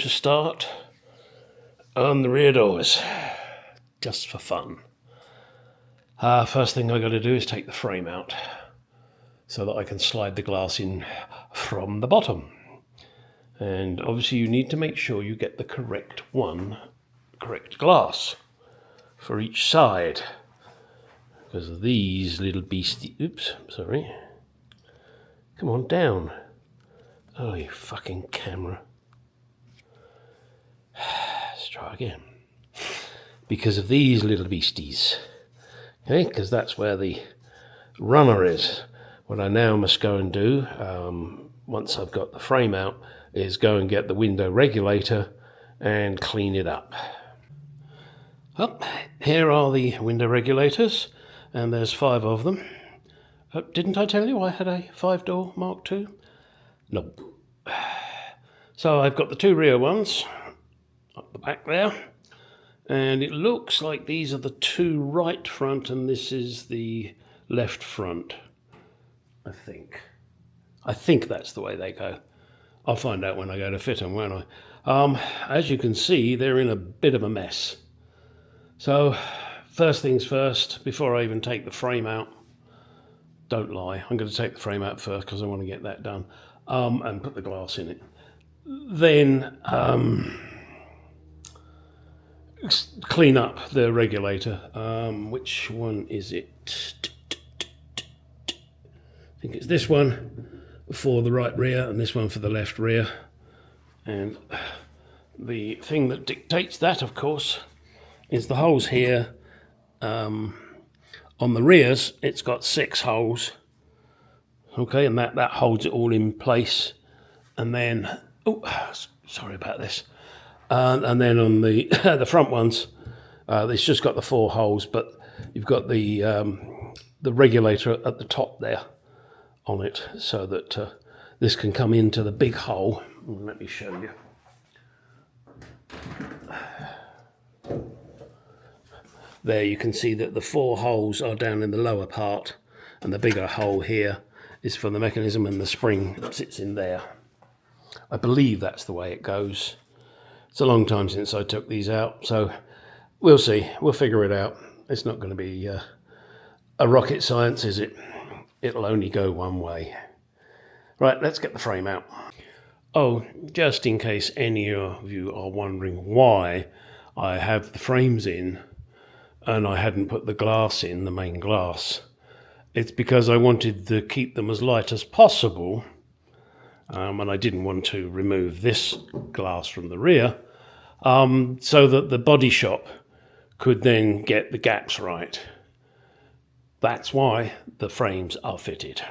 to start on the rear doors, just for fun. First thing I got to do is take the frame out so that I can slide the glass in from the bottom. And obviously you need to make sure you get the correct glass for each side, because of these little beasties. Oops, sorry. Come on, down. Oh, you fucking camera. Let's try again. Because of these little beasties. Okay, because that's where the runner is. What I now must go and do, once I've got the frame out, is go and get the window regulator and clean it up. Well, here are the window regulators, and there's 5 of them. Didn't I tell you I had a 5-door Mark II? Nope. So I've got the 2 rear ones up the back there, and it looks like these are the 2 right front and this is the left front. I think that's the way they go. I'll find out when I go to fit them, won't I? As you can see, they're in a bit of a mess. So first things first, before I even take the frame out, don't lie, I'm going to take the frame out first because I want to get that done, and put the glass in it. Then clean up the regulator. Which one is it? I think it's this one for the right rear and this one for the left rear. And the thing that dictates that, of course, is the holes here. On the rears, it's got 6 holes. Okay, and that holds it all in place. And then, oh, sorry about this. And then on the the front ones, it's just got the 4 holes, but you've got the regulator at the top there on it, so that this can come into the big hole. Let me show you. There you can see that the 4 holes are down in the lower part, and the bigger hole here is for the mechanism, and the spring sits in there. I believe that's the way it goes. It's a long time since I took these out, so we'll see. We'll figure it out. It's not going to be a rocket science, is it? It'll only go one way. Right, let's get the frame out. Oh, just in case any of you are wondering why I have the frames in and I hadn't put the glass in, the main glass, it's because I wanted to keep them as light as possible, and I didn't want to remove this glass from the rear, so that the body shop could then get the gaps right. That's why the frames are fitted.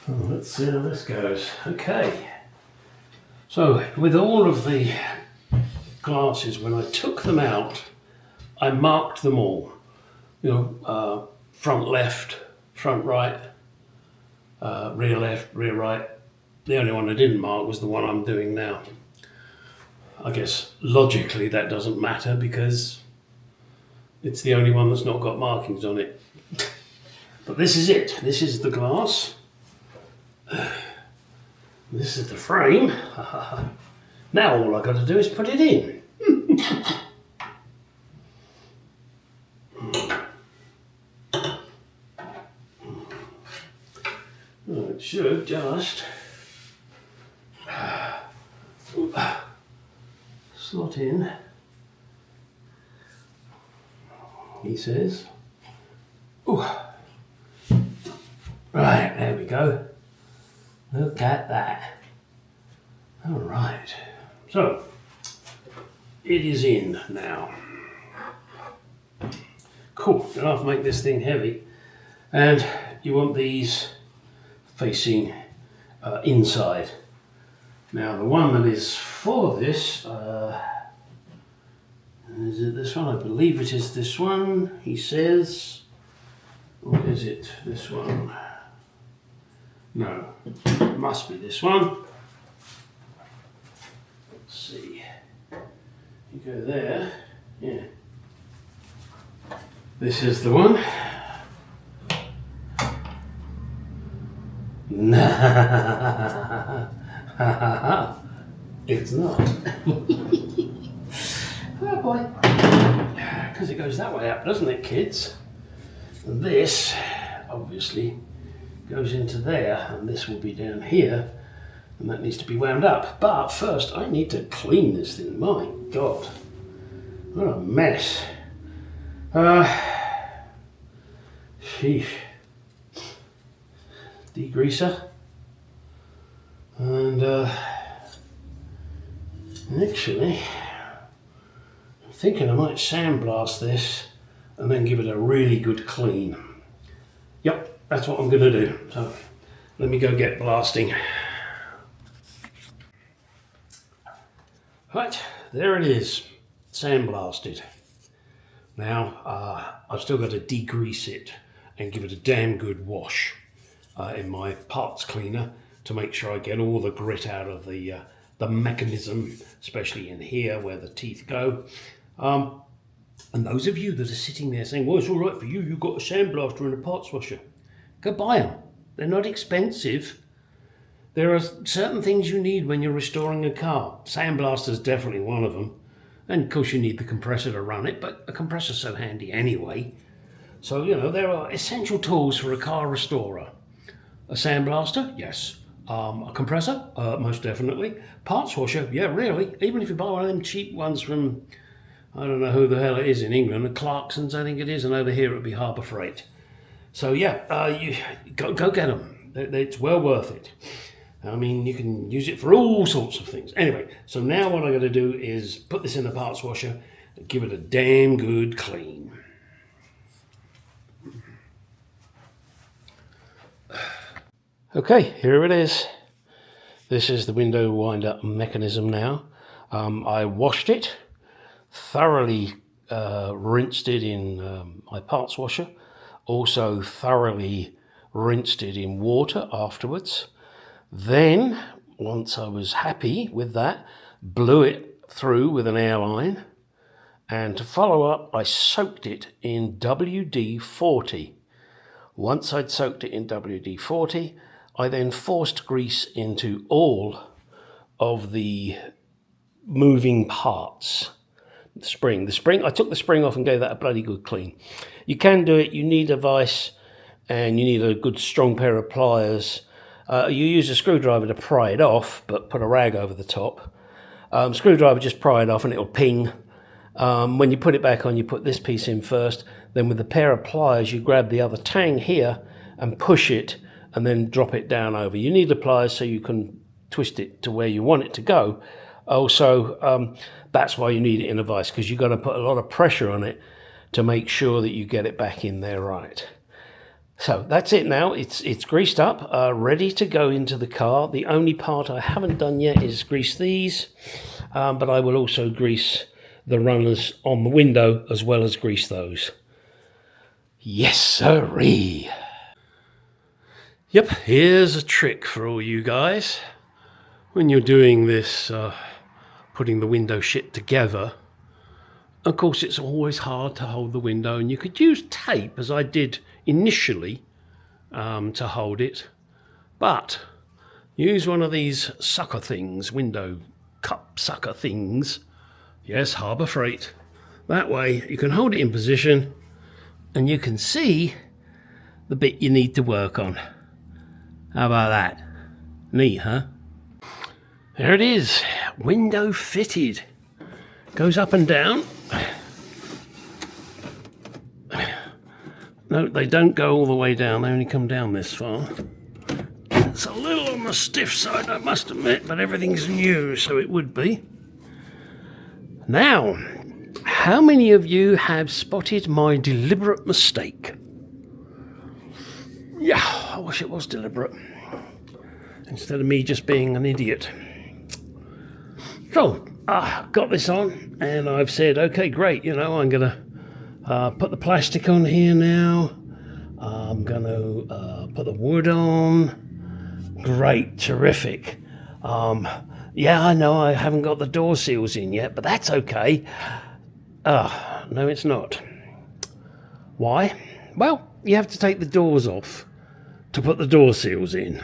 Let's see how this goes. Okay, so with all of the glasses, when I took them out, I marked them all. You know, front left, front right, rear left, rear right. The only one I didn't mark was the one I'm doing now. I guess logically that doesn't matter because it's the only one that's not got markings on it. But this is it. This is the glass. This is the frame. Now all I've got to do is put it in. It should just slot in, he says. Ooh. Right, there we go. Look at that. All right. So, it is in now. Cool, don't have to make this thing heavy. And you want these facing inside. Now the one that is for this, is it this one? I believe it is this one, he says. Or is it this one? No, it must be this one. Let's see. You go there, yeah. This is the one. Ha ha ha. It's not. Oh boy. Because it goes that way up, doesn't it, kids? And this, obviously, goes into there, and this will be down here, and that needs to be wound up. But first, I need to clean this thing. My God. What a mess. Sheesh. Degreaser. And actually, I'm thinking I might sandblast this and then give it a really good clean. Yep, that's what I'm going to do. So let me go get blasting. Right, there it is, sandblasted. Now I've still got to degrease it and give it a damn good wash in my parts cleaner to make sure I get all the grit out of the mechanism, especially in here where the teeth go. And those of you that are sitting there saying, well, it's all right for you, you've got a sandblaster and a parts washer, go buy them. They're not expensive. There are certain things you need when you're restoring a car. Sandblaster's definitely one of them. And of course you need the compressor to run it, but a compressor's so handy anyway. So, you know, there are essential tools for a car restorer. A sandblaster, yes. A compressor, most definitely. Parts washer, yeah, really. Even if you buy one of them cheap ones from, I don't know who the hell it is in England, the Clarksons, I think it is, and over here it would be Harbour Freight. So yeah, you go get them. It's well worth it. I mean, you can use it for all sorts of things. Anyway, so now what I'm going to do is put this in the parts washer and give it a damn good clean. Okay, here it is. This is the window wind-up mechanism now. I washed it, thoroughly rinsed it in my parts washer, also thoroughly rinsed it in water afterwards. Then, once I was happy with that, blew it through with an airline, and to follow up, I soaked it in WD-40. Once I'd soaked it in WD-40, I then forced grease into all of the moving parts. The spring, I took the spring off and gave that a bloody good clean. You can do it, you need a vise and you need a good strong pair of pliers. You use a screwdriver to pry it off, but put a rag over the top. Screwdriver, just pry it off and it'll ping. When you put it back on, you put this piece in first. Then with a pair of pliers, you grab the other tang here and push it and then drop it down over. You need the pliers so you can twist it to where you want it to go. Also, that's why you need it in a vise, because you've got to put a lot of pressure on it to make sure that you get it back in there right. So that's it now. It's greased up, ready to go into the car. The only part I haven't done yet is grease these, but I will also grease the runners on the window as well as grease those. Yes, sirree. Yep, here's a trick for all you guys. When you're doing this, putting the window shit together, of course it's always hard to hold the window, and you could use tape, as I did initially, to hold it, but use one of these sucker things, window cup sucker things. Yes, Harbour Freight. That way you can hold it in position and you can see the bit you need to work on. How about that? Neat, huh? There it is, window fitted. Goes up and down. No, they don't go all the way down, they only come down this far. It's a little on the stiff side, I must admit, but everything's new, so it would be. Now, how many of you have spotted my deliberate mistake? Yeah, I wish it was deliberate, instead of me just being an idiot. So, got this on, and I've said, okay, great, you know, I'm going to put the plastic on here now. I'm going to put the wood on. Great, terrific. Yeah, I know I haven't got the door seals in yet, but that's okay. No, it's not. Why? Well, you have to take the doors off to put the door seals in.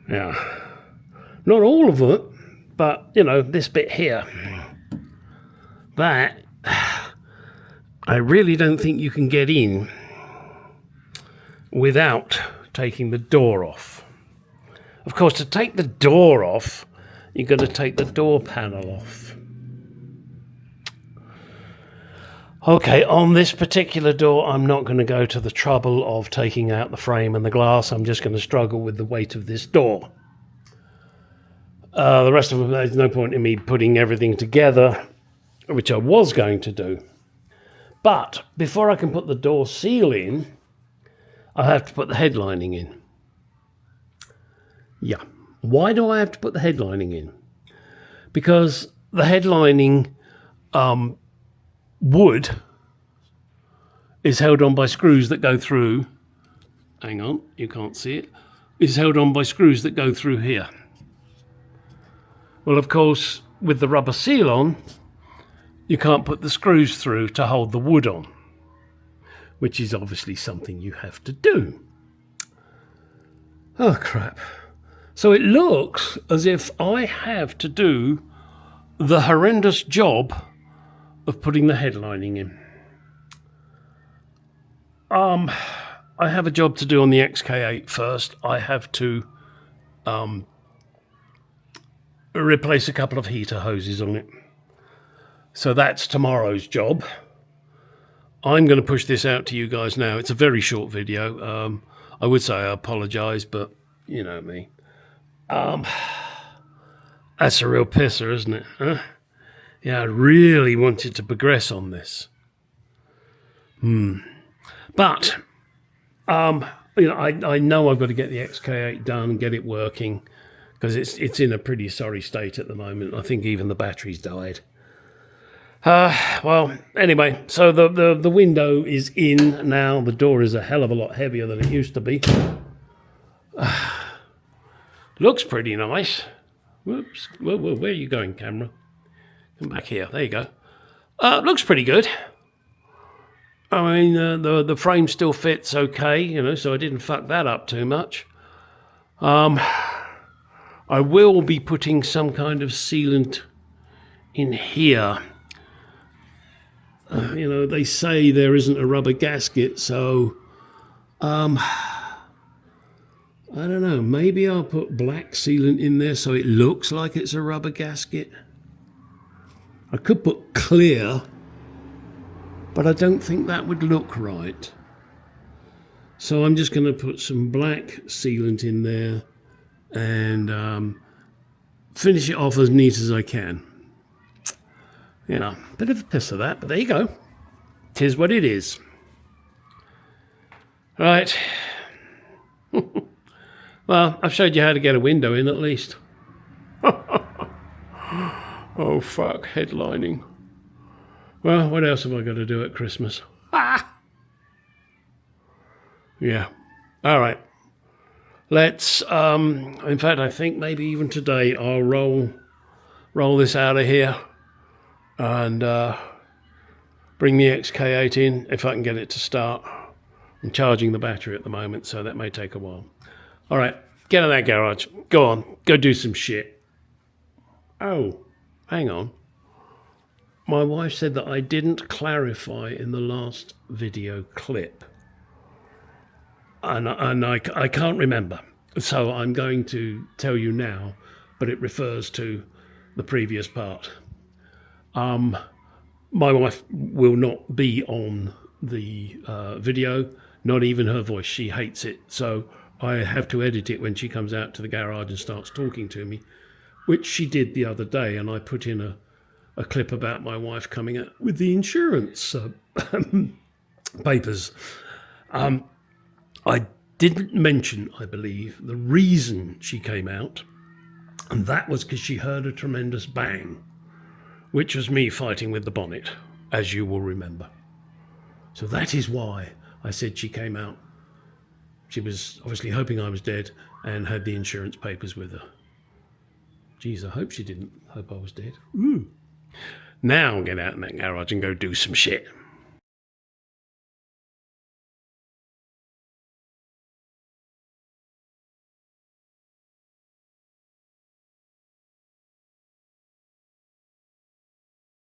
Yeah. Not all of it, but, you know, this bit here. That, I really don't think you can get in without taking the door off. Of course, to take the door off, you've got to take the door panel off. Okay, on this particular door, I'm not going to go to the trouble of taking out the frame and the glass. I'm just going to struggle with the weight of this door. The rest of them, there's no point in me putting everything together, which I was going to do. But before I can put the door seal in, I have to put the headlining in. Yeah. Why do I have to put the headlining in? Because the headlining wood is held on by screws that go through. Hang on, you can't see it. Is held on by screws that go through here. Well, of course, with the rubber seal on, you can't put the screws through to hold the wood on, which is obviously something you have to do. Oh, crap. So it looks as if I have to do the horrendous job of putting the headlining in. I have a job to do on the XK8 first. I have to replace a couple of heater hoses on it. So that's tomorrow's job. I'm going to push this out to you guys now. It's a very short video. I would say I apologise, but you know me. That's a real pisser, isn't it? Huh? Yeah, I really wanted to progress on this. But, you know, I know I've got to get the XK8 done and get it working, because it's in a pretty sorry state at the moment. I think even the battery's died. Well, anyway, so the window is in now. The door is a hell of a lot heavier than it used to be. Looks pretty nice. Whoops. Whoa, where are you going, camera? Come back here. There you go. Looks pretty good. I mean, the frame still fits okay, you know, so I didn't fuck that up too much. I will be putting some kind of sealant in here. You know, they say there isn't a rubber gasket, so I don't know, maybe I'll put black sealant in there so it looks like it's a rubber gasket. I could put clear, but I don't think that would look right. So I'm just going to put some black sealant in there and finish it off as neat as I can. You know, bit of a piss of that, but there you go. 'Tis what it is. Right. Well, I've showed you how to get a window in at least. Oh, fuck, headlining. Well, what else have I got to do at Christmas? Yeah. All right. Let's, in fact, I think maybe even today I'll roll this out of here and bring the XK8 in if I can get it to start. I'm charging the battery at the moment, so that may take a while. All right, get in that garage. Go on, go do some shit. Oh, hang on. My wife said that I didn't clarify in the last video clip. And I can't remember. So I'm going to tell you now, but it refers to the previous part. My wife will not be on the video, not even her voice. She hates it. So I have to edit it when she comes out to the garage and starts talking to me, which she did the other day. And I put in a clip about my wife coming out with the insurance papers. I didn't mention, I believe, the reason she came out, and that was because she heard a tremendous bang, which was me fighting with the bonnet, as you will remember. So that is why I said she came out. She was obviously hoping I was dead and had the insurance papers with her. Geez, I hope she didn't hope I was dead. Ooh. Now I'll get out in that garage and go do some shit.